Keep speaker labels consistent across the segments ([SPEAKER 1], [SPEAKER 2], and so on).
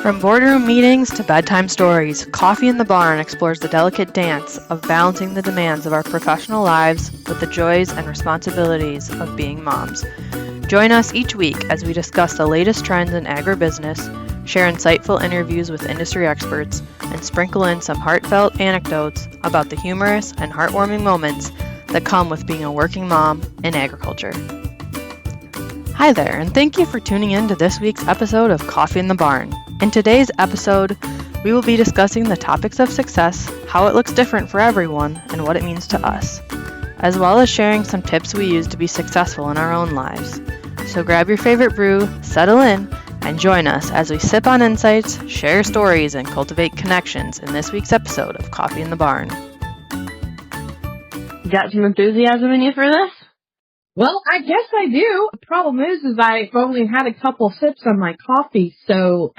[SPEAKER 1] From boardroom meetings to bedtime stories, Coffee in the Barn explores the delicate dance of balancing the demands of our professional lives with the joys and responsibilities of being moms. Join us each week as we discuss the latest trends in agribusiness, share insightful interviews with industry experts, and sprinkle in some heartfelt anecdotes about the humorous and heartwarming moments that come with being a working mom in agriculture. Hi there, and thank you for tuning in to this week's episode of Coffee in the Barn. In today's episode, we will be discussing the topics of success, how it looks different for everyone, and what it means to us, as well as sharing some tips we use to be successful in our own lives. So grab your favorite brew, settle in, and join us as we sip on insights, share stories, and cultivate connections in this week's episode of Coffee in the Barn.
[SPEAKER 2] You got some enthusiasm in you for this?
[SPEAKER 3] Well, I guess I do. The problem is I've only had a couple sips on my coffee, so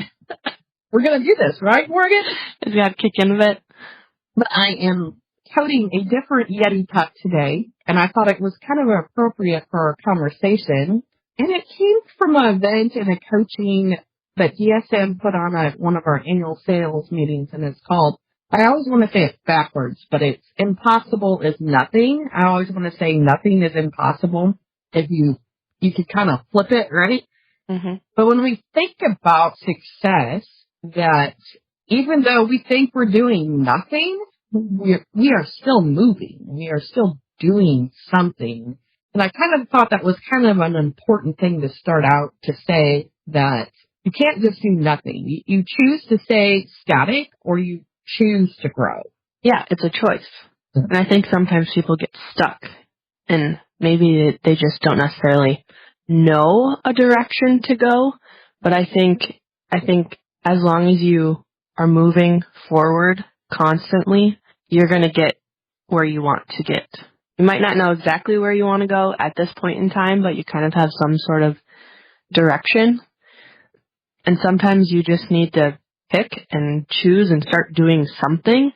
[SPEAKER 3] we're going to do this, right, Morgan?
[SPEAKER 2] It's got to kick in a bit.
[SPEAKER 3] But I am toting a different Yeti cup today, and I thought it was kind of appropriate for our conversation. And it came from an event and a coaching that DSM put on at one of our annual sales meetings, and it's called, I always want to say it backwards, but it's impossible is nothing. I always want to say nothing is impossible if you could kind of flip it, right?
[SPEAKER 2] Mm-hmm.
[SPEAKER 3] But when we think about success, that even though we think we're doing nothing, we are still moving. We are still doing something. And I kind of thought that was kind of an important thing to start out to say, that you can't just do nothing. You choose to stay static, or you choose to grow.
[SPEAKER 2] Yeah, it's a choice. And I think sometimes people get stuck, and maybe they just don't necessarily know a direction to go. But I think as long as you are moving forward constantly, you're going to get where you want to get. You might not know exactly where you want to go at this point in time, but you kind of have some sort of direction. And sometimes you just need to pick and choose and start doing something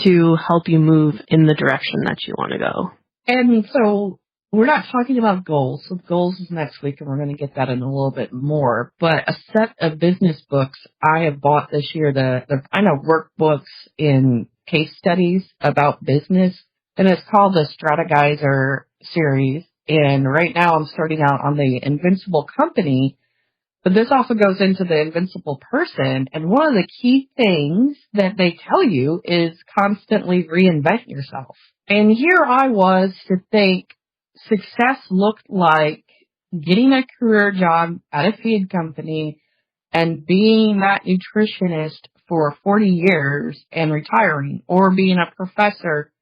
[SPEAKER 2] to help you move in the direction that you want to go.
[SPEAKER 3] And so we're not talking about goals. So goals is next week, and we're going to get that in a little bit more. But a set of business books I have bought this year, they're kind of workbooks in case studies about business, and it's called the Strategizer series. And right now I'm starting out on the Invincible Company. But this also goes into the invincible person, and one of the key things that they tell you is constantly reinvent yourself. And here I was to think success looked like getting a career job at a feed company and being that nutritionist for 40 years and retiring, or being a professor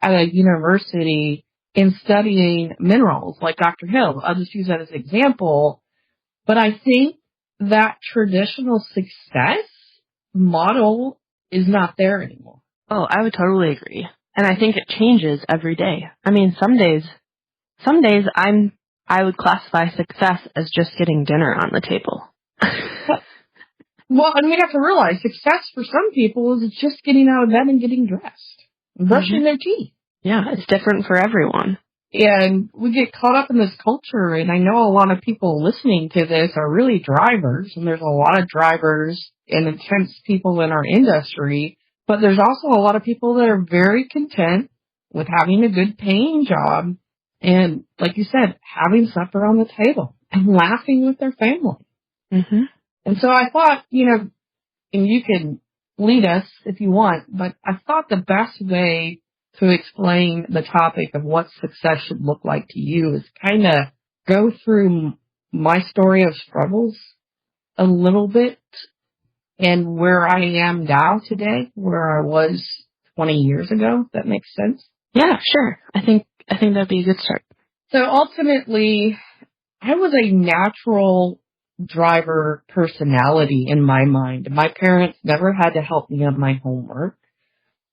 [SPEAKER 3] at a university and studying minerals like Dr. Hill. I'll just use that as an example. But I think that traditional success model is not there anymore.
[SPEAKER 2] Oh, I would totally agree. And I think it changes every day. I mean, some days I would classify success as just getting dinner on the table.
[SPEAKER 3] Well, and we have to realize success for some people is just getting out of bed and getting dressed and brushing their teeth.
[SPEAKER 2] Yeah, it's different for everyone.
[SPEAKER 3] And we get caught up in this culture, and I know a lot of people listening to this are really drivers, and there's a lot of drivers and intense people in our industry, but there's also a lot of people that are very content with having a good paying job and, like you said, having supper on the table and laughing with their family.
[SPEAKER 2] Mm-hmm.
[SPEAKER 3] And so I thought, and you can lead us if you want, but I thought the best way to explain the topic of what success should look like to you is kind of go through my story of struggles a little bit and where I am now today, where I was 20 years ago. If that makes sense.
[SPEAKER 2] Yeah, sure. I think that'd be a good start.
[SPEAKER 3] So ultimately, I was a natural driver personality in my mind. My parents never had to help me on my homework.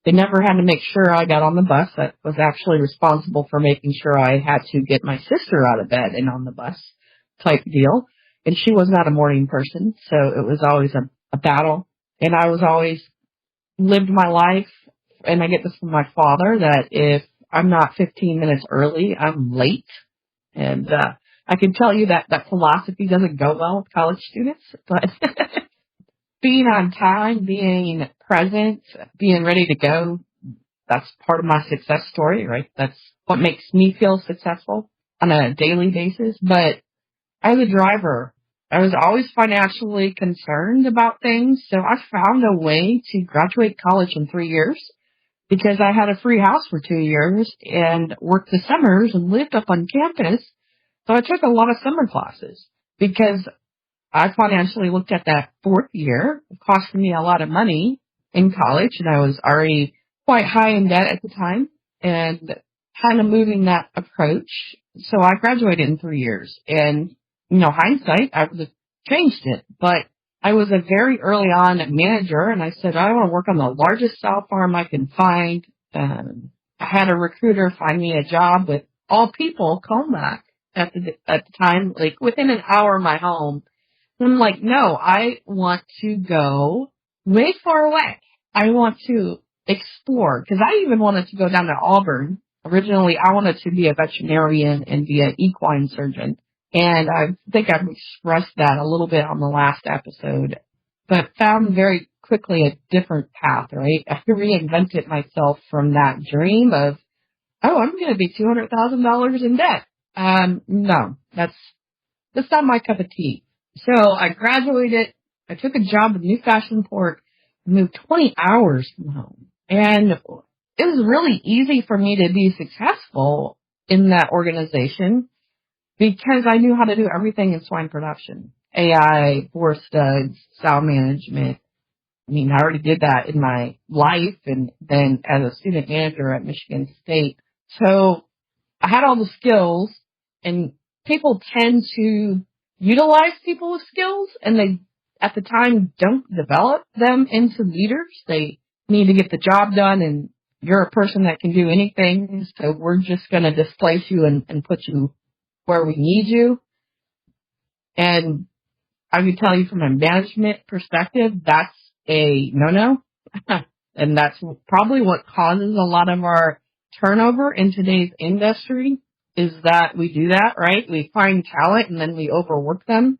[SPEAKER 3] They never had to make sure I got on the bus. That was actually responsible for making sure I had to get my sister out of bed and on the bus type deal. And she was not a morning person, so it was always a battle. And I was always lived my life, and I get this from my father, that if I'm not 15 minutes early, I'm late. And I can tell you that philosophy doesn't go well with college students, but being on time, being present, being ready to go, that's part of my success story, right? That's what makes me feel successful on a daily basis. But as a driver, I was always financially concerned about things, so I found a way to graduate college in 3 years because I had a free house for 2 years and worked the summers and lived up on campus. So I took a lot of summer classes because I financially looked at that fourth year. It cost me a lot of money in college, and I was already quite high in debt at the time and kind of moving that approach. So I graduated in 3 years. And, hindsight, I would have changed it. But I was a very early on manager, and I said, I want to work on the largest sow farm I can find. I had a recruiter find me a job with all people, Comac, at the time, like within an hour of my home. I'm like, no, I want to go way far away. I want to explore, because I even wanted to go down to Auburn. Originally, I wanted to be a veterinarian and be an equine surgeon. And I think I've expressed that a little bit on the last episode, but found very quickly a different path, right? I reinvented myself from that dream of, oh, I'm going to be $200,000 in debt. No, that's not my cup of tea. So I graduated. I took a job with New Fashion Port, moved 20 hours from home. And it was really easy for me to be successful in that organization because I knew how to do everything in swine production. AI, boar studs, sow management. I mean, I already did that in my life and then as a student manager at Michigan State. So I had all the skills, and people tend to utilize people with skills, and they, at the time, don't develop them into leaders. They need to get the job done, and you're a person that can do anything, so we're just going to displace you and put you where we need you. And I can tell you from a management perspective, that's a no-no. And that's probably what causes a lot of our turnover in today's industry, is that we do that, right? We find talent and then we overwork them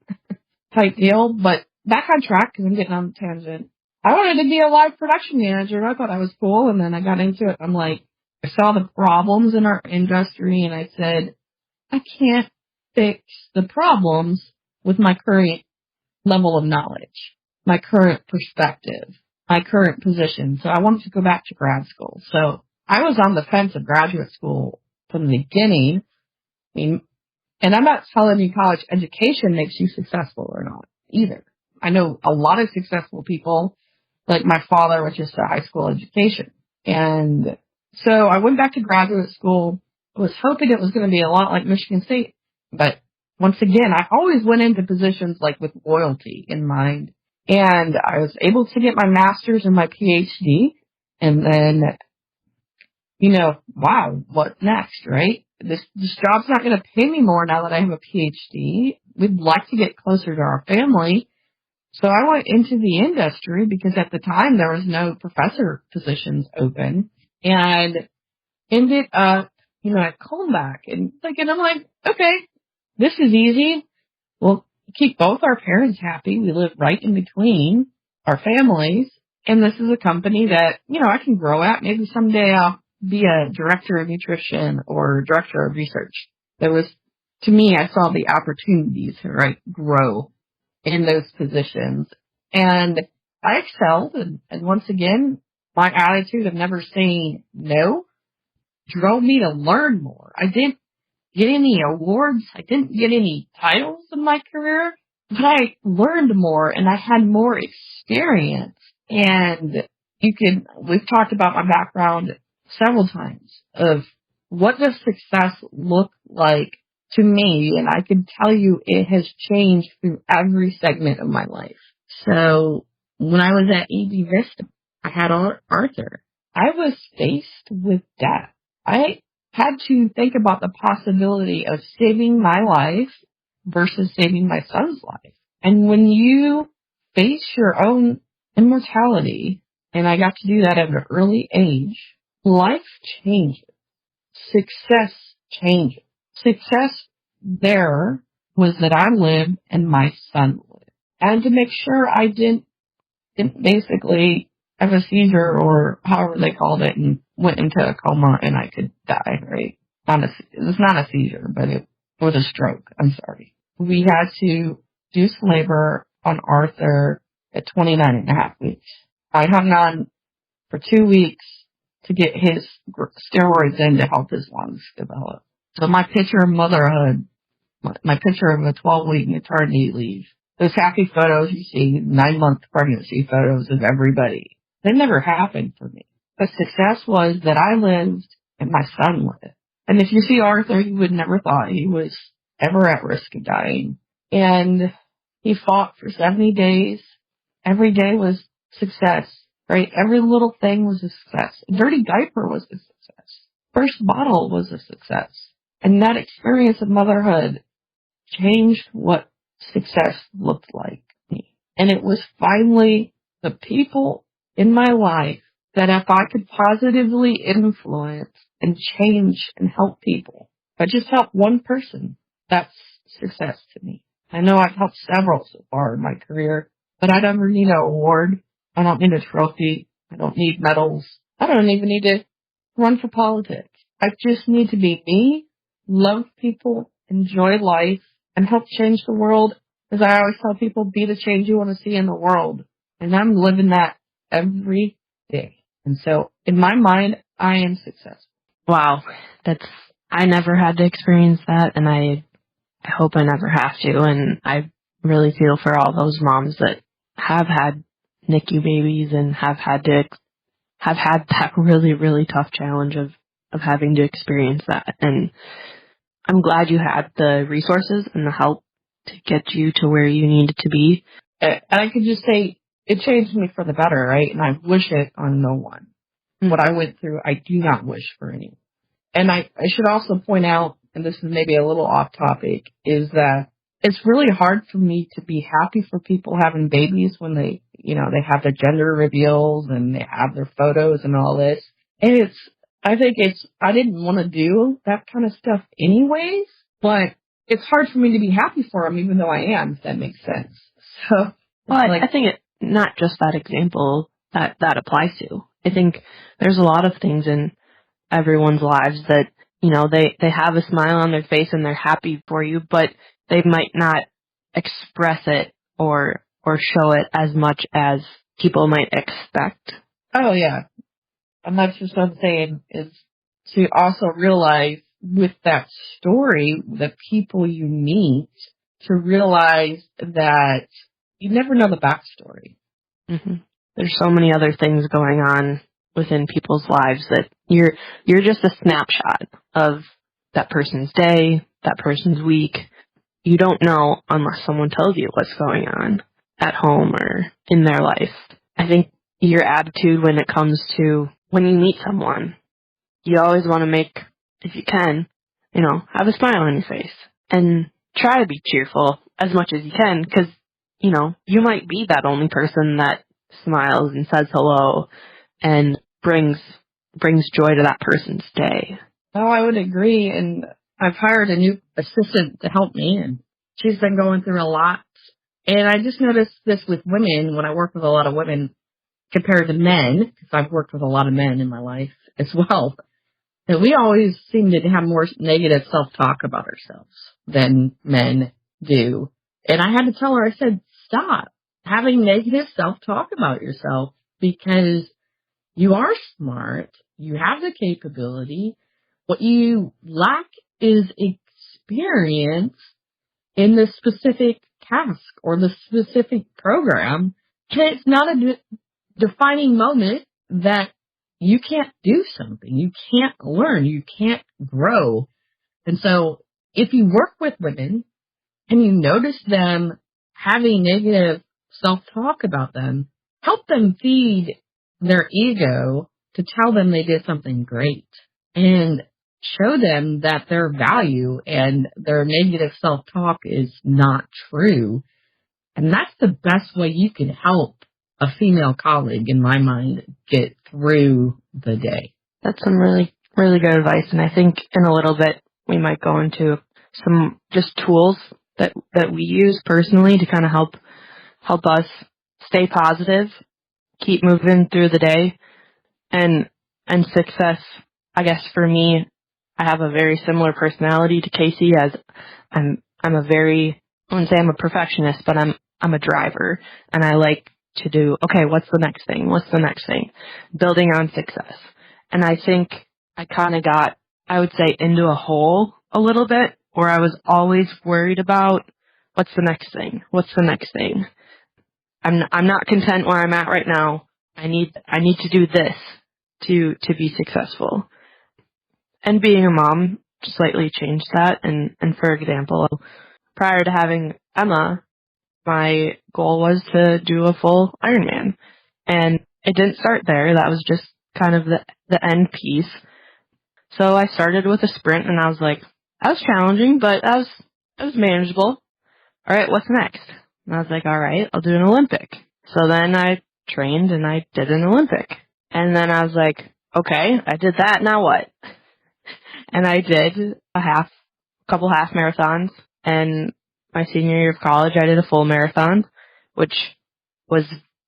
[SPEAKER 3] type deal. But back on track, because I'm getting on a tangent. I wanted to be a live production manager, and I thought I was cool, and then I got into it. I'm like, I saw the problems in our industry, and I said, I can't fix the problems with my current level of knowledge, my current perspective, my current position. So I wanted to go back to grad school. So I was on the fence of graduate school from the beginning. I mean, and I'm not telling you college education makes you successful or not either. I know a lot of successful people, like my father, which is a high school education. And so I went back to graduate school. I was hoping it was going to be a lot like Michigan State. But once again, I always went into positions like with loyalty in mind. And I was able to get my master's and my PhD. And then, wow, what next, right? This job's not going to pay me more now that I have a PhD. We'd like to get closer to our family. So I went into the industry because at the time there was no professor positions open, and ended up, at Comeback. And I'm like, okay, this is easy. We'll keep both our parents happy. We live right in between our families. And this is a company that, I can grow at. Maybe someday I'll be a director of nutrition or director of research. To me, I saw the opportunities to, grow in those positions. And I excelled. And once again, my attitude of never saying no drove me to learn more. I didn't get any awards. I didn't get any titles in my career, but I learned more and I had more experience. And we've talked about my background several times of what does success look like to me, and I can tell you it has changed through every segment of my life. So when I was at Agribusiness, I had Arthur. I was faced with death. I had to think about the possibility of saving my life versus saving my son's life. And when you face your own immortality, and I got to do that at an early age, life changes. Success changes. Success there was that I lived and my son lived. And to make sure I didn't basically have a seizure or however they called it and went into a coma and I could die, right? It's not a seizure, but it was a stroke. I'm sorry. We had to induce labor on Arthur at 29 and a half weeks. I hung on for 2 weeks to get his steroids in to help his lungs develop. So my picture of motherhood, my picture of a 12-week maternity leave, those happy photos you see, 9-month pregnancy photos of everybody, they never happened for me. The success was that I lived and my son lived. And if you see Arthur, you would never thought he was ever at risk of dying. And he fought for 70 days. Every day was success, right? Every little thing was a success. A dirty diaper was a success. First bottle was a success. And that experience of motherhood changed what success looked like to me. And it was finally the people in my life that if I could positively influence and change and help people, if I just help one person, that's success to me. I know I've helped several so far in my career, but I don't need an award. I don't need a trophy. I don't need medals. I don't even need to run for politics. I just need to be me, love people, enjoy life, and help change the world. As I always tell people, be the change you want to see in the world. And I'm living that every day. And so, in my mind, I am successful.
[SPEAKER 2] Wow. I never had to experience that, and I hope I never have to. And I really feel for all those moms that have had NICU babies and have had that really, really tough challenge of having to experience that. And I'm glad you had the resources and the help to get you to where you needed to be.
[SPEAKER 3] And I could just say it changed me for the better, right? And I wish it on no one. What I went through, I do not wish for anyone. And I should also point out, and this is maybe a little off topic, is that it's really hard for me to be happy for people having babies when they have their gender reveals and they have their photos and all this. And I didn't want to do that kind of stuff anyways, but it's hard for me to be happy for them even though I am, if that makes sense. So,
[SPEAKER 2] but I think it's not just that example that applies to. I think there's a lot of things in everyone's lives that, they have a smile on their face and they're happy for you, but they might not express it or show it as much as people might expect.
[SPEAKER 3] Oh, yeah. And that's just what I'm saying, is to also realize with that story, the people you meet, to realize that you never know the backstory.
[SPEAKER 2] Mm-hmm. There's so many other things going on within people's lives that you're just a snapshot of that person's day, that person's week. You don't know unless someone tells you what's going on at home or in their life. I think your attitude when it comes to when you meet someone, you always want to make, if you can, have a smile on your face and try to be cheerful as much as you can, because, you might be that only person that smiles and says hello and brings joy to that person's day.
[SPEAKER 3] Oh, I would agree. And I've hired a new assistant to help me, and she's been going through a lot. And I just noticed this with women when I work with a lot of women compared to men, because I've worked with a lot of men in my life as well, that we always seem to have more negative self-talk about ourselves than men do. And I had to tell her, I said, stop having negative self-talk about yourself, because you are smart. You have the capability. What you lack is experience in the specific task or the specific program. And it's not a defining moment that you can't do something. You can't learn. You can't grow. And so if you work with women and you notice them having negative self-talk about them, help them feed their ego to tell them they did something great and show them that their value and their negative self-talk is not true. And that's the best way you can help a female colleague, in my mind, get through the day.
[SPEAKER 2] That's some really, really good advice. And I think in a little bit, we might go into some just tools that we use personally to kind of help us stay positive, keep moving through the day, and success. I guess for me, I have a very similar personality to Casey, as I'm a very, I wouldn't say I'm a perfectionist, but I'm a driver, and I like to do, okay, what's the next thing? What's the next thing? Building on success. And I think I kind of got, I would say, into a hole a little bit where I was always worried about what's the next thing? What's the next thing? I'm not content where I'm at right now. I need to do this to be successful. And being a mom slightly changed that. And for example, prior to having Emma, my goal was to do a full Ironman. And it didn't start there. That was just kind of the end piece. So I started with a sprint, and I was like, that was challenging, but that was manageable. All right, what's next? And I was like, all right, I'll do an Olympic. So then I trained and I did an Olympic. And then I was like, okay, I did that, now what? And I did a couple half marathons. And my senior year of college, I did a full marathon, which was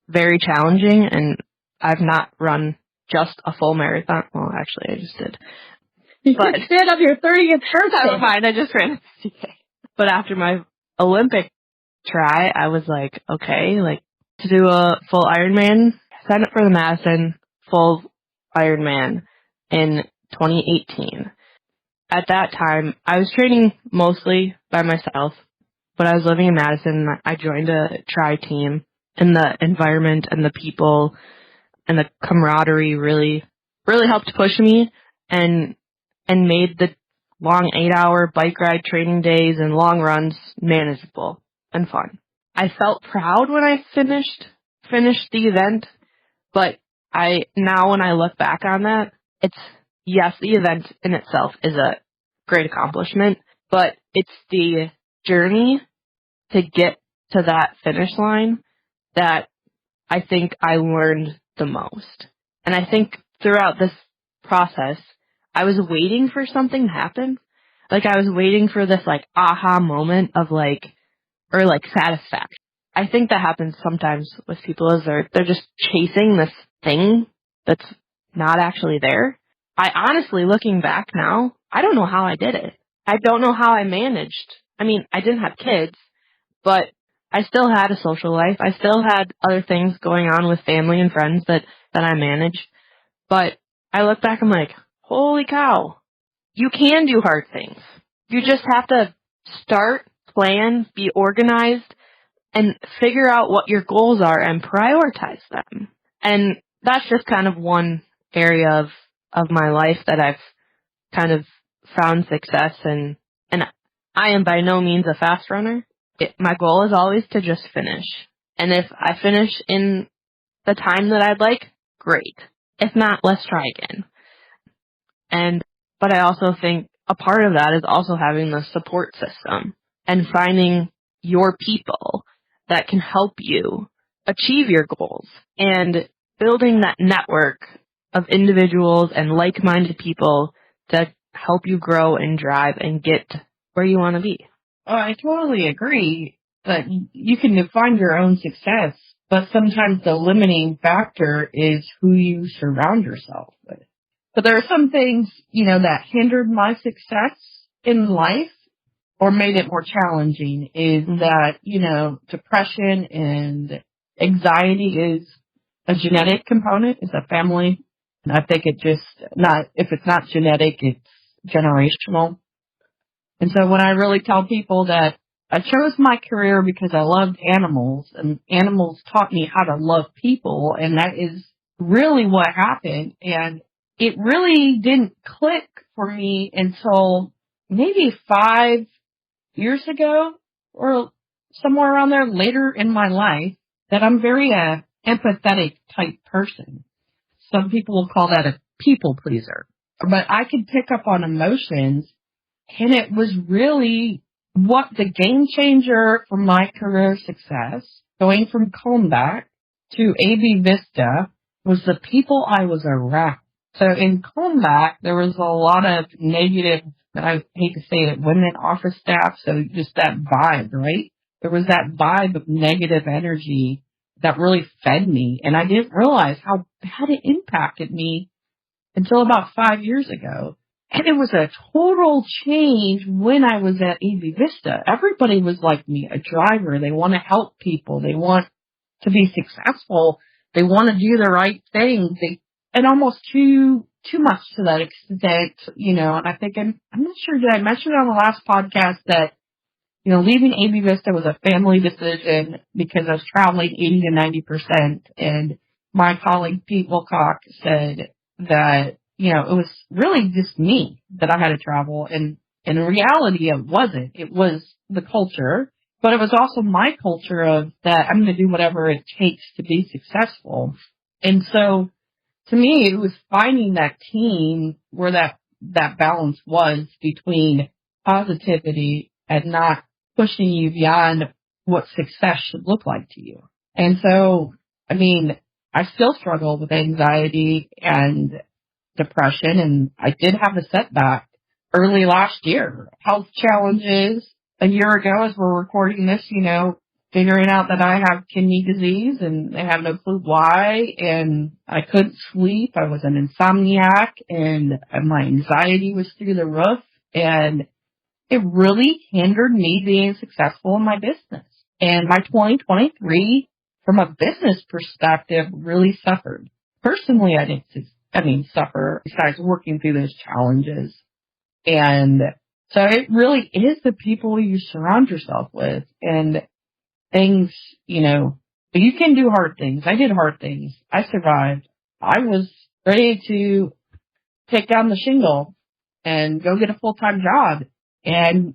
[SPEAKER 2] very challenging. And I've not run just a full marathon. Well, actually, I just did.
[SPEAKER 3] But instead of your 30th birthday.
[SPEAKER 2] Never mind, I just ran a 50K. But after my Olympic try, I was like, okay, like to do a full Ironman, sign up for the Madison full Ironman in 2018. At that time, I was training mostly by myself, but I was living in Madison. I joined a tri team, and the environment and the people and the camaraderie really helped push me and made the long 8-hour bike ride training days and long runs manageable and fun. I felt proud when I finished the event, but now when I look back on that, yes, the event in itself is a great accomplishment, but it's the journey to get to that finish line that I think I learned the most. And I think throughout this process, I was waiting for something to happen. Like I was waiting for this like aha moment of or satisfaction. I think that happens sometimes with people as they're just chasing this thing that's not actually there. I honestly, looking back now, I don't know how I did it. I don't know how I managed. I mean, I didn't have kids, but I still had a social life. I still had other things going on with family and friends that I managed. But I look back, I'm like, holy cow, you can do hard things. You just have to start, plan, be organized, and figure out what your goals are and prioritize them. And that's just kind of one area of my life that I've kind of found success in. And I am by no means a fast runner. My goal is always to just finish. And if I finish in the time that I'd like, great. If not, let's try again. But I also think a part of that is also having the support system and finding your people that can help you achieve your goals and building that network of individuals and like-minded people to help you grow and drive and get where you want to be.
[SPEAKER 3] I totally agree that you can define your own success, but sometimes the limiting factor is who you surround yourself with. But there are some things, that hindered my success in life or made it more challenging is that, depression and anxiety is a genetic component, it's a family. And I think if it's not genetic, it's generational. And so when I really tell people that I chose my career because I loved animals, and animals taught me how to love people, and that is really what happened. And it really didn't click for me until maybe 5 years ago or somewhere around there later in my life that I'm very empathetic type person. Some people will call that a people pleaser. But I could pick up on emotions, and it was really what the game changer for my career success, going from Combat to AB Vista, was the people I was around. So in Combat, there was a lot of negative I hate to say it, women office staff, so just that vibe, right? There was that vibe of negative energy that really fed me, and I didn't realize how bad it impacted me until about 5 years ago. And it was a total change when I was at Agribusiness. Everybody was like me, a driver. They want to help people. They want to be successful. They want to do the right thing. And almost too much to that extent, and I think I'm not sure, did I mention on the last podcast that, leaving Agribusiness was a family decision because I was traveling 80 to 90%. And my colleague Pete Wilcock said that, it was really just me that I had to travel. And in reality, it wasn't. It was the culture, but it was also my culture of that I'm going to do whatever it takes to be successful. And so to me, it was finding that team where that balance was between positivity and not pushing you beyond what success should look like to you. And so, I still struggle with anxiety and depression, and I did have a setback early last year. Health challenges a year ago as we're recording this, figuring out that I have kidney disease and I have no clue why, and I couldn't sleep. I was an insomniac, and my anxiety was through the roof, and it really hindered me being successful in my business. And my 2023, from a business perspective, really suffered. Personally, I didn't suffer besides working through those challenges. And so it really is the people you surround yourself with, and things, you can do hard things. I did hard things. I survived. I was ready to take down the shingle and go get a full-time job. And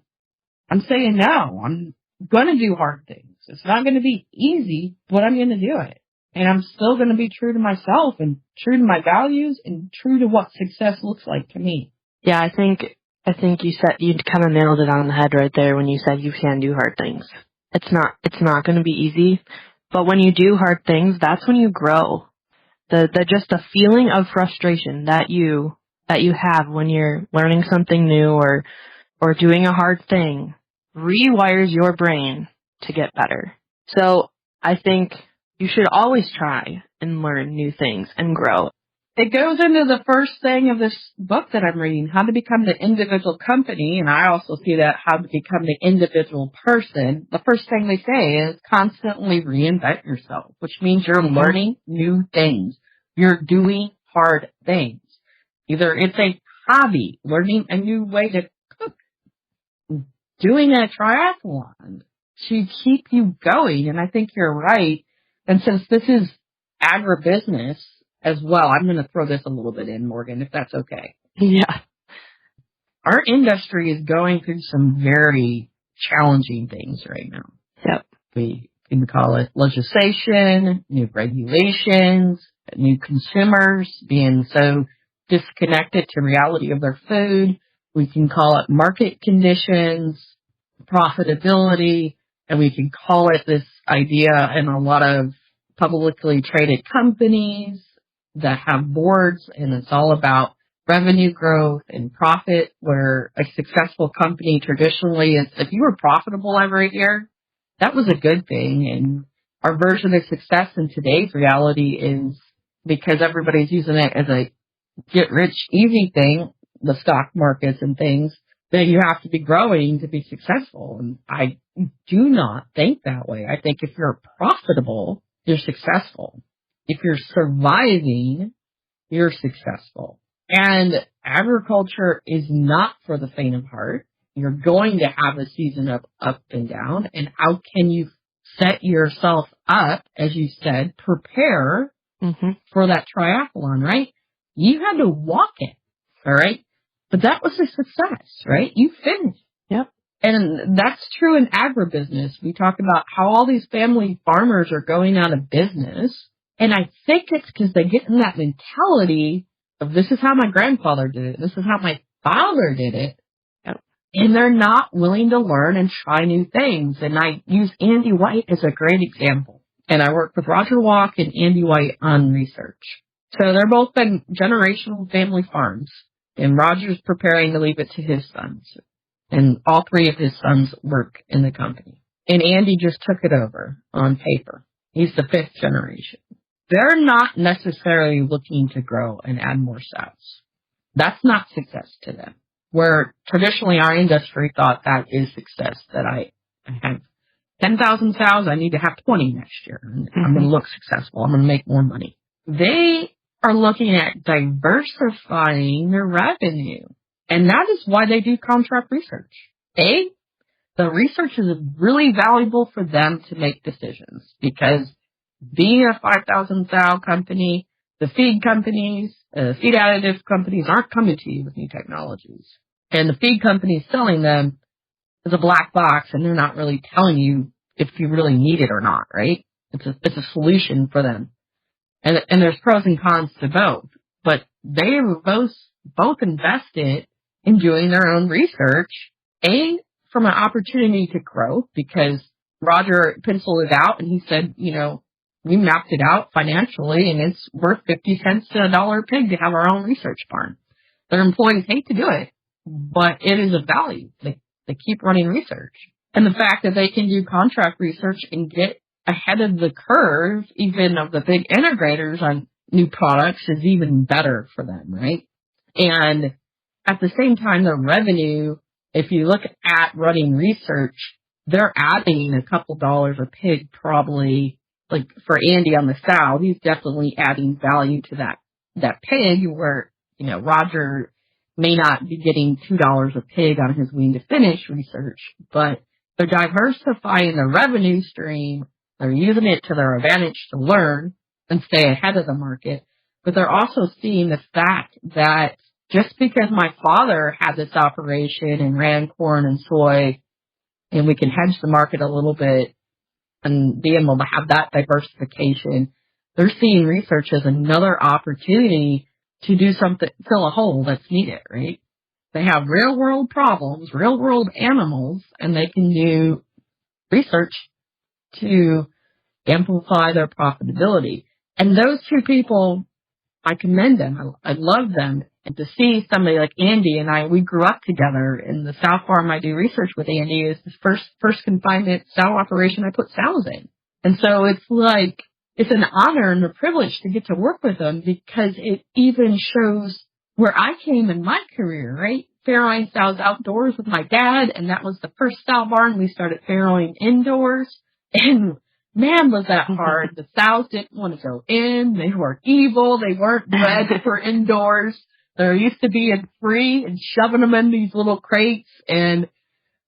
[SPEAKER 3] I'm saying no, I'm going to do hard things. It's not going to be easy, but I'm going to do it. And I'm still going to be true to myself and true to my values and true to what success looks like to me.
[SPEAKER 2] Yeah, I think you kind of nailed it on the head right there when you said you can do hard things. It's not going to be easy, but when you do hard things, that's when you grow. Just the feeling of frustration that you have when you're learning something new or doing a hard thing rewires your brain to get better. So I think you should always try and learn new things and grow.
[SPEAKER 3] It goes into the first thing of this book that I'm reading, How to Become the Individual Company, and I also see that How to Become the Individual Person. The first thing they say is constantly reinvent yourself, which means you're learning new things. You're doing hard things. Either it's a hobby, learning a new way to cook, doing a triathlon to keep you going, and I think you're right. And since this is agribusiness as well, I'm going to throw this a little bit in, Morgan, if that's okay.
[SPEAKER 2] Yeah.
[SPEAKER 3] Our industry is going through some very challenging things right now.
[SPEAKER 2] Yep.
[SPEAKER 3] We can call it legislation, new regulations, new consumers being so disconnected to reality of their food. We can call it market conditions, profitability, and we can call it this idea in a lot of publicly traded companies that have boards, and it's all about revenue growth and profit, where a successful company traditionally is, if you were profitable every year, that was a good thing. And our version of success in today's reality is, because everybody's using it as a get rich easy thing, the stock markets and things, that you have to be growing to be successful. And I do not think that way. I think if you're profitable, you're successful. If you're surviving, you're successful. And agriculture is not for the faint of heart. You're going to have a season of up and down. And how can you set yourself up, as you said, prepare for that triathlon, right? You had to walk it, all right? But that was a success, right? You finished.
[SPEAKER 2] Yep.
[SPEAKER 3] And that's true in agribusiness. We talk about how all these family farmers are going out of business. And I think it's because they get in that mentality of, this is how my grandfather did it. This is how my father did it.
[SPEAKER 2] Yep.
[SPEAKER 3] And they're not willing to learn and try new things. And I use Andy White as a great example. And I work with Roger Walk and Andy White on research. So they're both been generational family farms. And Roger's preparing to leave it to his sons. And all 3 of his sons work in the company. And Andy just took it over on paper. He's the 5th generation. They're not necessarily looking to grow and add more sows. That's not success to them. Where traditionally our industry thought that is success, that I have 10,000 sows, I need to have 20 next year. And I'm going to look successful. I'm going to make more money. They are looking at diversifying their revenue. And that is why they do contract research. The research is really valuable for them to make decisions, because being a 5,000 sow company, the feed companies, feed additive companies aren't coming to you with new technologies. And the feed companies selling them is a black box, and they're not really telling you if you really need it or not, right? It's a solution for them. And there's pros and cons to both. But they were both invested in doing their own research, from an opportunity to grow, because Roger penciled it out and he said, we mapped it out financially and it's worth 50 cents to $1 a pig to have our own research barn. Their employees hate to do it, but it is a value. They keep running research. And the fact that they can do contract research and get ahead of the curve, even of the big integrators on new products, is even better for them, right? And at the same time, the revenue, if you look at running research, they're adding a couple dollars a pig probably. Like for Andy on the sow, he's definitely adding value to that pig, where, Roger may not be getting $2 a pig on his wean to finish research, but they're diversifying the revenue stream. They're using it to their advantage to learn and stay ahead of the market. But they're also seeing the fact that just because my father had this operation and ran corn and soy, and we can hedge the market a little bit and be able to have that diversification, they're seeing research as another opportunity to do something, fill a hole that's needed, right? They have real world problems, real world animals, and they can do research to amplify their profitability. And those 2 people, I commend them. I love them. And to see somebody like Andy and I, we grew up together in the sow farm I do research with. Andy is the first confinement sow operation I put sows in. And so it's an honor and a privilege to get to work with them, because it even shows where I came in my career, right? Farrowing sows outdoors with my dad, and that was the first sow barn. We started farrowing indoors, and man, was that hard. The sows didn't want to go in. They were evil. They weren't bred for indoors. They're used to being free and shoving them in these little crates, and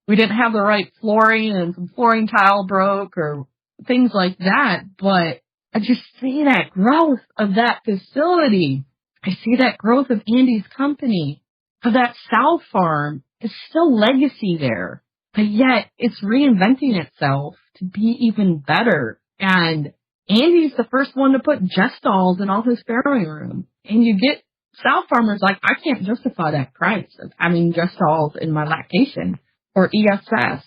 [SPEAKER 3] we didn't have the right flooring, and some flooring tile broke or things like that. But I just see that growth of that facility. I see that growth of Andy's company, of that sow farm. It's still legacy there, but yet it's reinventing itself to be even better. And Andy's the first one to put gestalls in all his farrowing room. And you get sow farmers like, I can't justify that price of having gestalls in my lactation or ESS,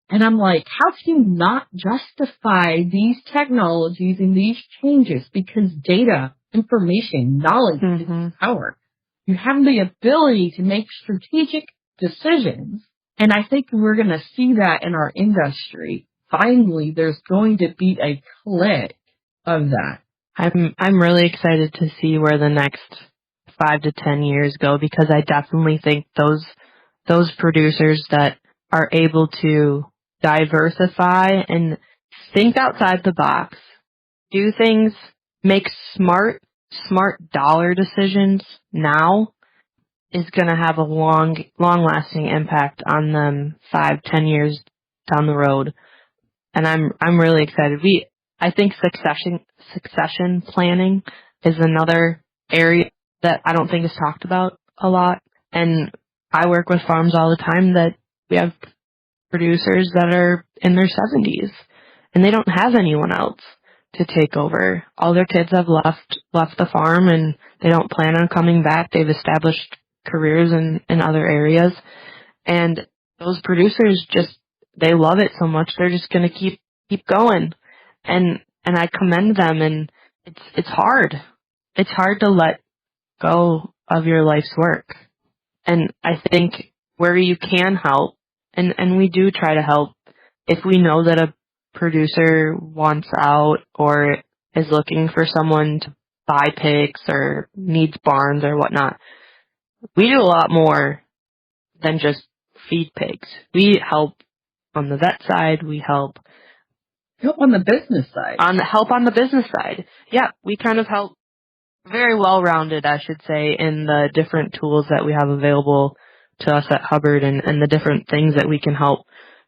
[SPEAKER 3] And I'm like, how can you not justify these technologies and these changes? Because data, information, knowledge is power. You have the ability to make strategic decisions. And I think we're going to see that in our industry. Finally, there's going to be a click of that.
[SPEAKER 2] I'm really excited to see where the next 5 to 10 years go, because I definitely think those producers that are able to diversify and think outside the box, do things, make smart dollar decisions now, is going to have a long-lasting impact on them 5, 10 years down the road. And I'm really excited. I think succession planning is another area that I don't think is talked about a lot. And I work with farms all the time that we have producers that are in their 70s and they don't have anyone else to take over. All their kids have left the farm and they don't plan on coming back. They've established careers in other areas. And those producers they love it so much, they're just going to keep going. And I commend them, and it's hard. It's hard to let go of your life's work. And I think where you can help, and we do try to help, if we know that a producer wants out or is looking for someone to buy pigs or needs barns or whatnot, we do a lot more than just feed pigs. We help on the vet side. We help
[SPEAKER 3] on the business side.
[SPEAKER 2] On the business side. Yeah, we kind of help very well-rounded, I should say, in the different tools that we have available to us at Hubbard and the different things that we can help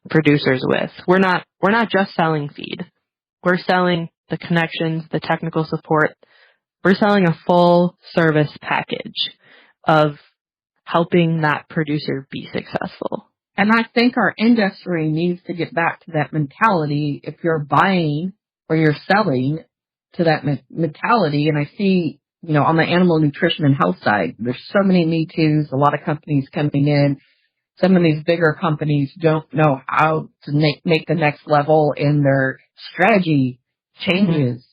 [SPEAKER 2] producers with. We're not just selling feed. We're selling the connections, the technical support. We're selling a full service package of helping that producer be successful.
[SPEAKER 3] And I think our industry needs to get back to that mentality. If you're buying or you're selling, to that mentality. And I see, on the animal nutrition and health side, there's so many Me Too's, a lot of companies coming in. Some of these bigger companies don't know how to make the next level in their strategy changes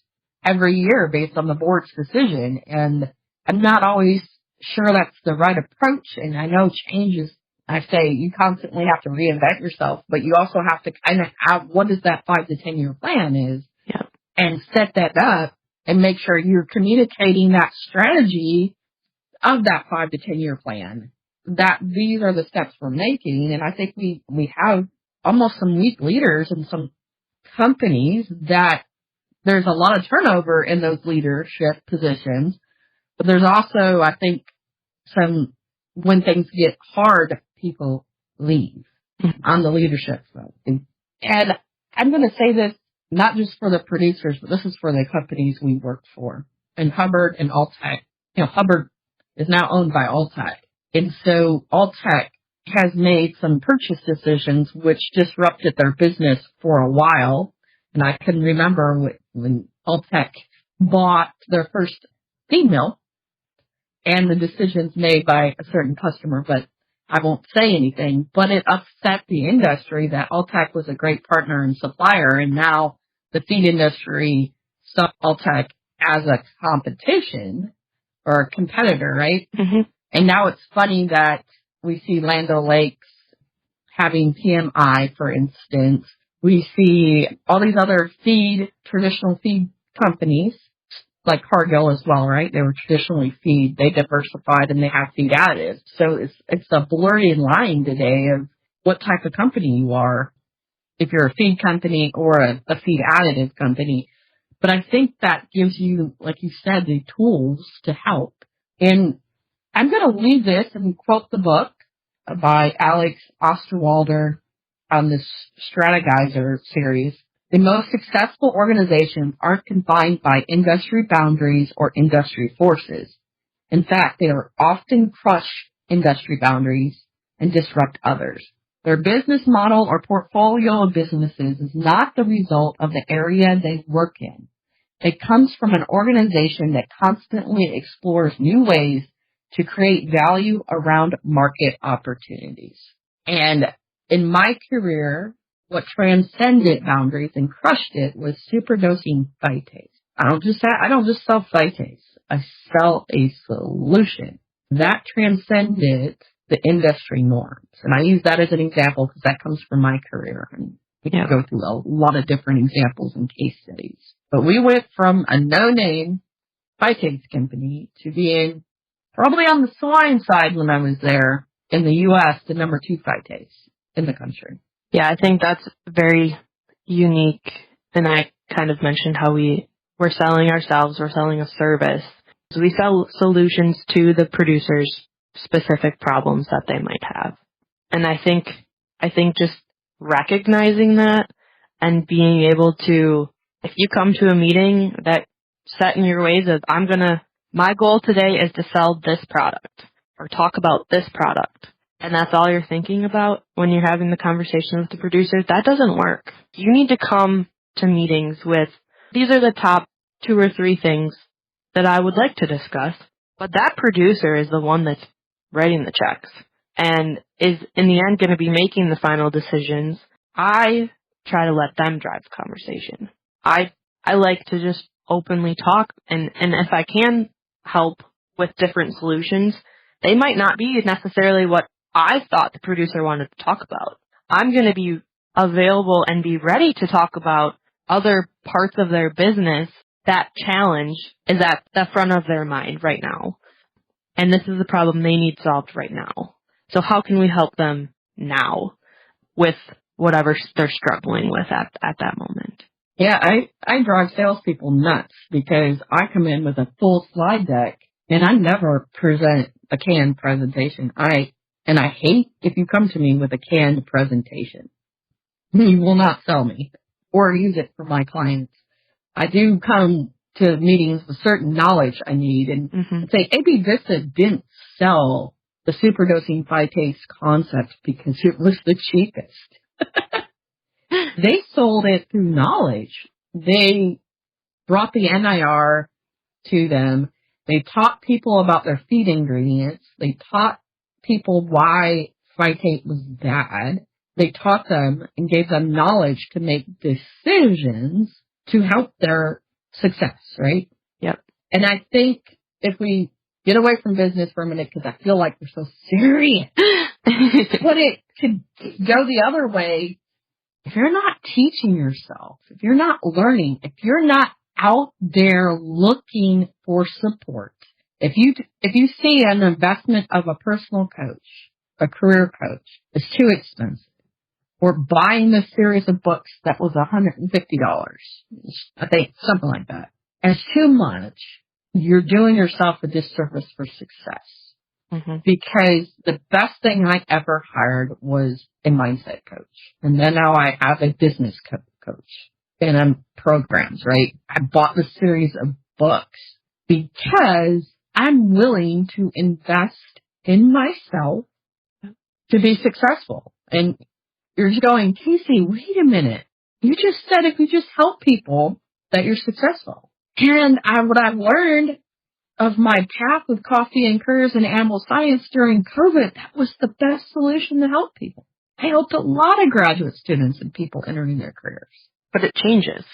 [SPEAKER 3] every year based on the board's decision. And I'm not always sure that's the right approach. And I know change is, I say you constantly have to reinvent yourself, but you also have to kind of have what is that 5 to 10 year plan is.
[SPEAKER 2] Yeah.
[SPEAKER 3] And set that up and make sure you're communicating that strategy of that 5 to 10 year plan, that these are the steps we're making. And I think we have almost some weak leaders in some companies that there's a lot of turnover in those leadership positions, but there's also, I think, some, when things get hard, people leave on the leadership side. And I'm going to say this, not just for the producers, but this is for the companies we work for. And Hubbard and Alltech, Hubbard is now owned by Alltech. And so Alltech has made some purchase decisions which disrupted their business for a while. And I can remember when Alltech bought their first feed mill and the decisions made by a certain customer, but I won't say anything, but it upset the industry that Alltech was a great partner and supplier, and now the feed industry saw Alltech as a competition or a competitor, right?
[SPEAKER 2] Mm-hmm.
[SPEAKER 3] And now it's funny that we see Land O'Lakes having PMI, for instance. We see all these other traditional feed companies, like Cargill as well, right? They were traditionally feed. They diversified and they have feed additives. So it's a blurry line today of what type of company you are, if you're a feed company or a feed additive company. But I think that gives you, like you said, the tools to help. And I'm going to leave this and quote the book by Alex Osterwalder on this Strategizer series. The most successful organizations aren't confined by industry boundaries or industry forces. In fact, they are often crush industry boundaries and disrupt others. Their business model or portfolio of businesses is not the result of the area they work in. It comes from an organization that constantly explores new ways to create value around market opportunities. And in my career, what transcended boundaries and crushed it was superdosing phytase. I don't just sell phytase. I sell a solution that transcended the industry norms. And I use that as an example because that comes from my career. And we can go through a lot of different examples and case studies. But we went from a no-name phytase company to being probably on the swine side when I was there in the U.S., the number 2 phytase in the country.
[SPEAKER 2] Yeah, I think that's very unique. And I kind of mentioned how we're selling ourselves, we're selling a service. So we sell solutions to the producers' specific problems that they might have. And I think just recognizing that and being able to, if you come to a meeting that set in your ways of, my goal today is to sell this product or talk about this product. And that's all you're thinking about when you're having the conversation with the producers, that doesn't work. You need to come to meetings with, these are the top 2 or 3 things that I would like to discuss. But that producer is the one that's writing the checks and is in the end going to be making the final decisions. I try to let them drive the conversation. I like to just openly talk and if I can help with different solutions, they might not be necessarily what I thought the producer wanted to talk about. I'm going to be available and be ready to talk about other parts of their business. That challenge is at the front of their mind right now. And this is the problem they need solved right now. So how can we help them now with whatever they're struggling with at that moment?
[SPEAKER 3] Yeah, I drive salespeople nuts because I come in with a full slide deck and I never present a canned presentation. I hate if you come to me with a canned presentation. You will not sell me or use it for my clients. I do come to meetings with certain knowledge I need and say, AB Vista didn't sell the superdosing phytase concept because it was the cheapest. They sold it through knowledge. They brought the NIR to them. They taught people about their feed ingredients. They taught people why phytate was bad. They taught them and gave them knowledge to make decisions to help their success, right?
[SPEAKER 2] Yep.
[SPEAKER 3] And I think if we get away from business for a minute, because I feel like we're so serious, but it could go the other way. If you're not teaching yourself, if you're not learning, if you're not out there looking for support, if you see an investment of a personal coach, a career coach, is too expensive, or buying this series of books that was $150, I think, something like that, and it's too much, you're doing yourself a disservice for success. Because the best thing I ever hired was a mindset coach. And then now I have a business coach and I'm programs, right? I bought the series of books because I'm willing to invest in myself to be successful. And you're just going, Casey, wait a minute. You just said if you just help people that you're successful. And what I've learned of my path with coffee and careers in animal science during COVID, that was the best solution to help people. I helped a lot of graduate students and people entering their careers.
[SPEAKER 2] But it changes.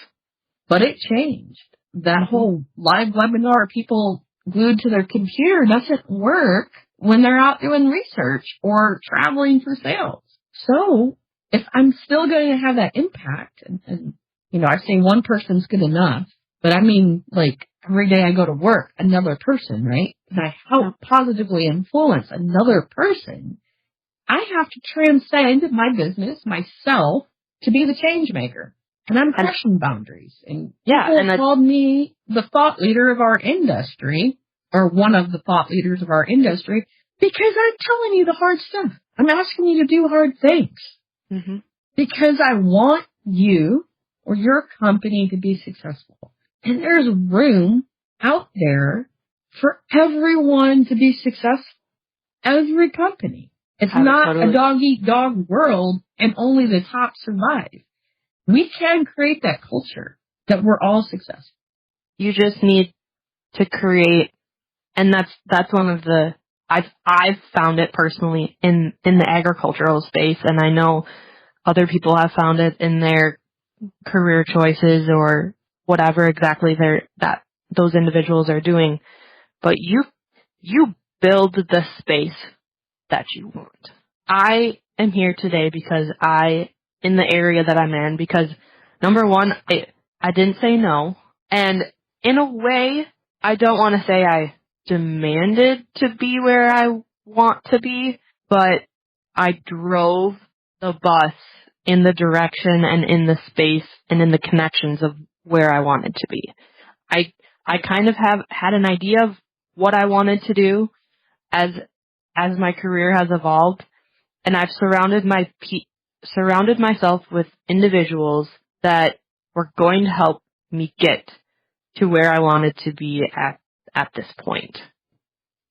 [SPEAKER 3] But it changed. That whole live webinar, people glued to their computer, doesn't work when they're out doing research or traveling for sales. So if I'm still going to have that impact, and I say one person's good enough, but I mean, like, every day I go to work, another person, right? And I help positively influence another person. I have to transcend my business, myself, to be the change maker. And I'm pushing boundaries. And people called me the thought leader of our industry, or one of the thought leaders of our industry, because I'm telling you the hard stuff. I'm asking you to do hard things. Because I want you or your company to be successful. And there's room out there for everyone to be successful. Every company. It's not a dog-eat-dog world and only the top survive. We can create that culture that we're all successful.
[SPEAKER 2] You just need to create, and that's one of the, I've found it personally in the agricultural space, and I know other people have found it in their career choices or whatever exactly those individuals are doing. But you build the space that you want. I am here today because in the area that I'm in, because number one, I didn't say no. And in a way, I don't want to say I demanded to be where I want to be, but I drove the bus in the direction and in the space and in the connections of where I wanted to be. I kind of had an idea of what I wanted to do as my career has evolved, and I've surrounded myself with individuals that were going to help me get to where I wanted to be at this point.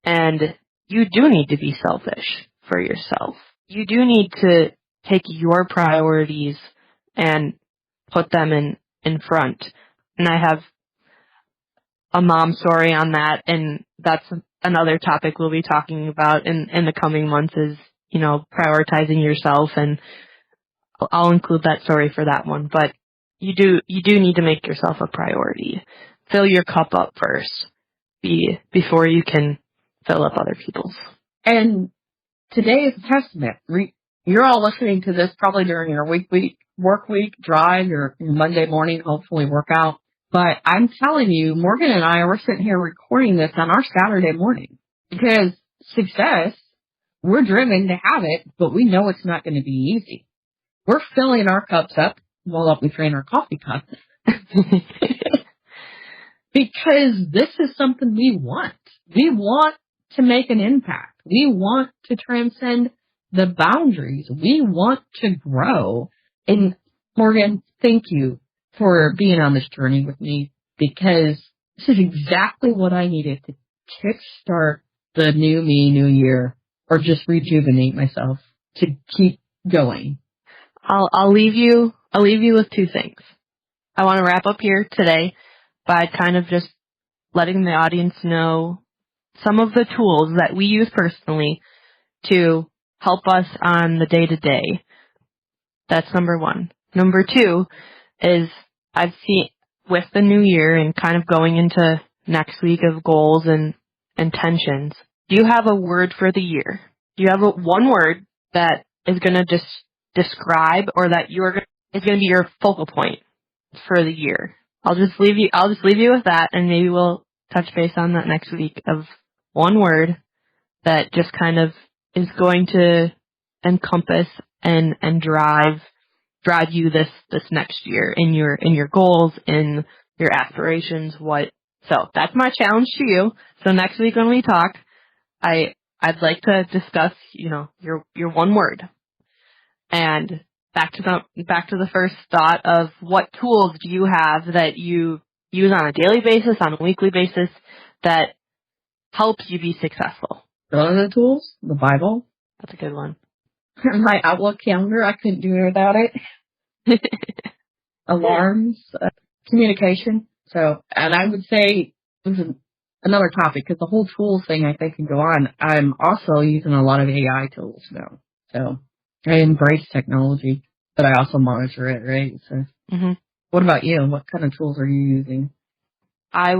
[SPEAKER 2] And you do need to be selfish for yourself. You do need to take your priorities and put them in front. And I have a mom story on that, and that's another topic we'll be talking about in the coming months is, prioritizing yourself, and I'll include that story for that one. But you do need to make yourself a priority. Fill your cup up first, before you can fill up other people's.
[SPEAKER 3] And today is a testament. You're all listening to this probably during your work week, drive, your Monday morning, hopefully workout. But I'm telling you, Morgan and I, we're sitting here recording this on our Saturday morning because success, we're driven to have it, but we know it's not going to be easy. We're filling our cups up while we drain our coffee cups because this is something we want. We want to make an impact. We want to transcend the boundaries. We want to grow. And Morgan, thank you for being on this journey with me because this is exactly what I needed to kickstart the new me, new year, or just rejuvenate myself to keep going.
[SPEAKER 2] I'll leave you with two things. I want to wrap up here today by kind of just letting the audience know some of the tools that we use personally to help us on the day-to-day. That's number one. Number two is I've seen with the new year and kind of going into next week of goals and intentions, do you have a word for the year? Do you have one word that is going to just describe or that is going to be your focal point for the year? I'll just leave you with that, and maybe we'll touch base on that next week of one word that just kind of is going to encompass and drive you this next year in your goals, in your aspirations. So that's my challenge to you. So next week when we talk, I'd like to discuss, your one word. And back to the first thought of what tools do you have that you use on a daily basis, on a weekly basis, that helps you be successful?
[SPEAKER 3] One of the tools, the Bible.
[SPEAKER 2] That's a good one.
[SPEAKER 3] My Outlook calendar, I couldn't do it without it. Alarms, communication. So, and I would say this is another topic because the whole tools thing I think can go on. I'm also using a lot of AI tools now. So I embrace technology, but I also monitor it, right? So, What about you? What kind of tools are you using?
[SPEAKER 2] I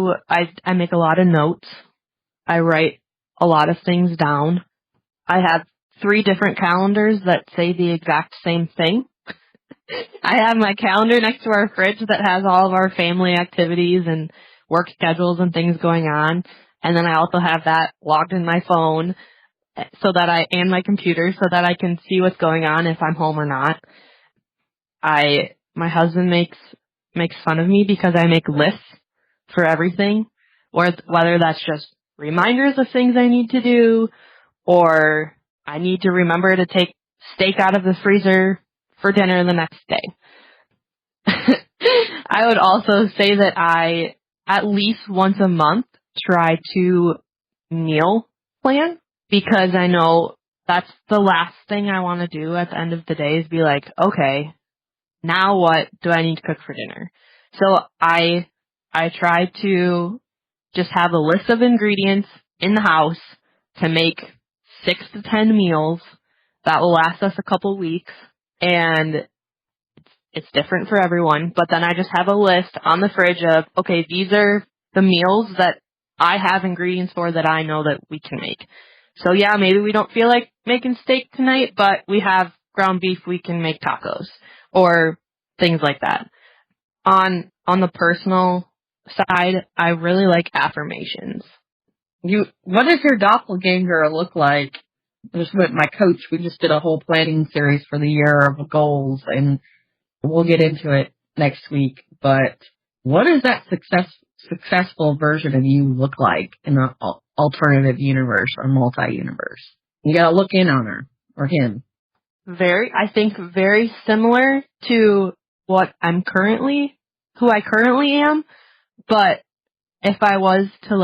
[SPEAKER 2] make a lot of notes. I write a lot of things down. I have 3 different calendars that say the exact same thing. I have my calendar next to our fridge that has all of our family activities and work schedules and things going on. And then I also have that logged in my phone and my computer so that I can see what's going on if I'm home or not. My husband makes fun of me because I make lists for everything, or whether that's just reminders of things I need to do, or I need to remember to take steak out of the freezer for dinner the next day. I would also say that I, at least once a month, try to meal plan, because I know that's the last thing I want to do at the end of the day is be like, okay, now what do I need to cook for dinner? So I try to just have a list of ingredients in the house to make 6 to 10 meals that will last us a couple weeks, and it's different for everyone. But then I just have a list on the fridge of, okay, these are the meals that I have ingredients for that I know that we can make. So yeah, maybe we don't feel like making steak tonight, but we have ground beef, we can make tacos or things like that. On the personal side, I really like affirmations.
[SPEAKER 3] What does your doppelganger look like? Just with my coach, we just did a whole planning series for the year of goals, and we'll get into it next week. But what does that successful version of you look like in an alternative universe or multi-universe? You gotta look in on her or him.
[SPEAKER 2] I think very similar to who I currently am. But if I was to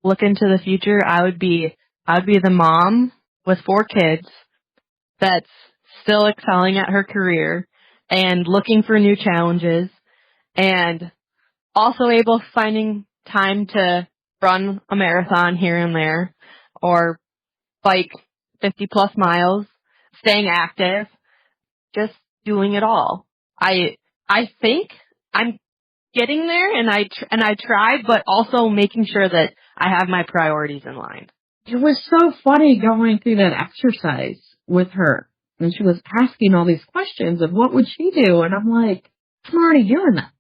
[SPEAKER 2] look into the future, I would be the mom with 4 kids that's still excelling at her career and looking for new challenges, and also finding time to run a marathon here and there or bike 50 plus miles, staying active, just doing it all. I think I'm getting there, and I try, but also making sure that I have my priorities in line.
[SPEAKER 3] It was so funny going through that exercise with her. And she was asking all these questions of what would she do? And I'm like, I'm already doing that.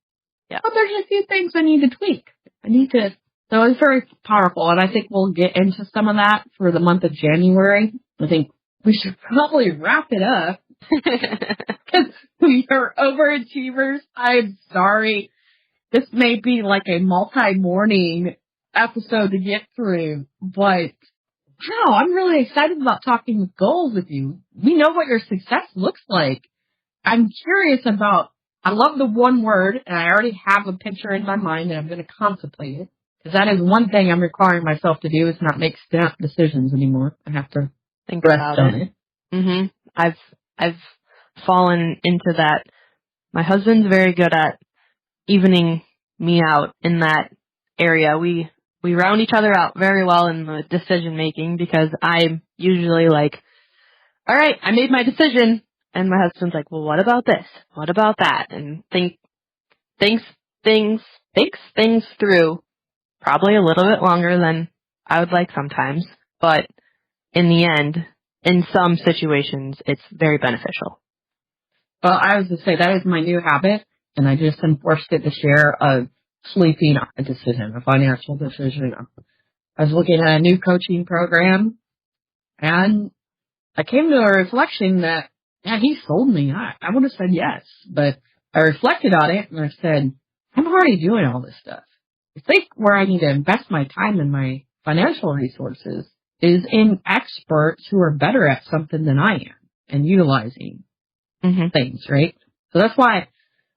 [SPEAKER 2] Yeah.
[SPEAKER 3] But there's a few things I need to tweak. So it's very powerful. And I think we'll get into some of that for the month of January. I think we should probably wrap it up. Because we are overachievers. I'm sorry. This may be like a multi-morning episode to get through, but wow, I'm really excited about talking with goals with you. We know what your success looks like. I'm curious about, I love the one word, and I already have a picture in my mind, and I'm going to contemplate it. Because that is one thing I'm requiring myself to do, is not make snap decisions anymore. I have to
[SPEAKER 2] Think
[SPEAKER 3] rest
[SPEAKER 2] about
[SPEAKER 3] on
[SPEAKER 2] it.
[SPEAKER 3] it.
[SPEAKER 2] I've fallen into that. My husband's very good at evening me out in that area. We round each other out very well in the decision making, because I'm usually like, all right, I made my decision. And my husband's like, well, what about this? What about that? And thinks things through probably a little bit longer than I would like sometimes. But in the end, in some situations, it's very beneficial.
[SPEAKER 3] Well, I was to say that is my new habit, and I just enforced it this year of sleeping on a decision, a financial decision. I was looking at a new coaching program, and I came to a reflection that, yeah, he sold me. I would have said yes, but I reflected on it, and I said, I'm already doing all this stuff. I think where I need to invest my time and my financial resources is in experts who are better at something than I am and utilizing things, right? So that's why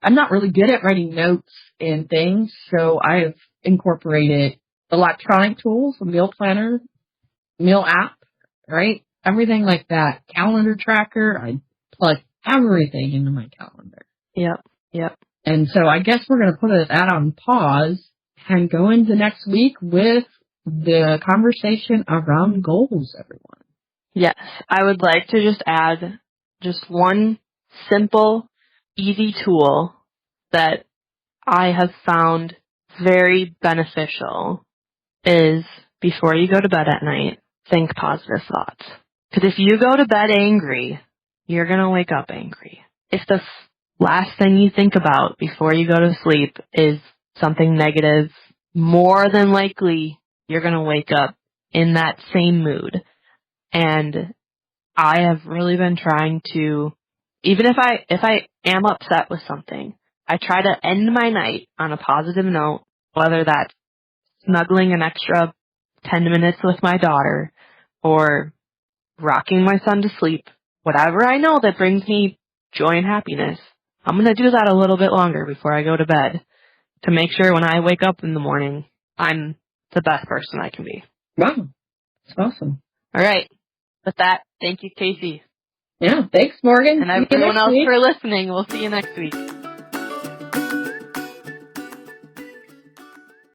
[SPEAKER 3] I'm not really good at writing notes and things. So I've incorporated electronic tools, a meal planner, meal app, right? Everything like that. Calendar tracker. I plug everything into my calendar.
[SPEAKER 2] Yep.
[SPEAKER 3] And so I guess we're going to put that on pause and go into next week with the conversation around goals, everyone.
[SPEAKER 2] Yes, I would like to just add just one simple, easy tool that I have found very beneficial is, before you go to bed at night, think positive thoughts. Because if you go to bed angry, you're going to wake up angry. If the last thing you think about before you go to sleep is something negative, more than likely you're going to wake up in that same mood. And I have really been trying to, even if I am upset with something, I try to end my night on a positive note, whether that's snuggling an extra 10 minutes with my daughter or rocking my son to sleep, whatever I know that brings me joy and happiness. I'm going to do that a little bit longer before I go to bed to make sure when I wake up in the morning, I'm the best person I can be.
[SPEAKER 3] Wow. That's awesome.
[SPEAKER 2] All right. With that, thank you, Casey.
[SPEAKER 3] Yeah, thanks, Morgan.
[SPEAKER 2] And everyone else for listening. We'll see you next week.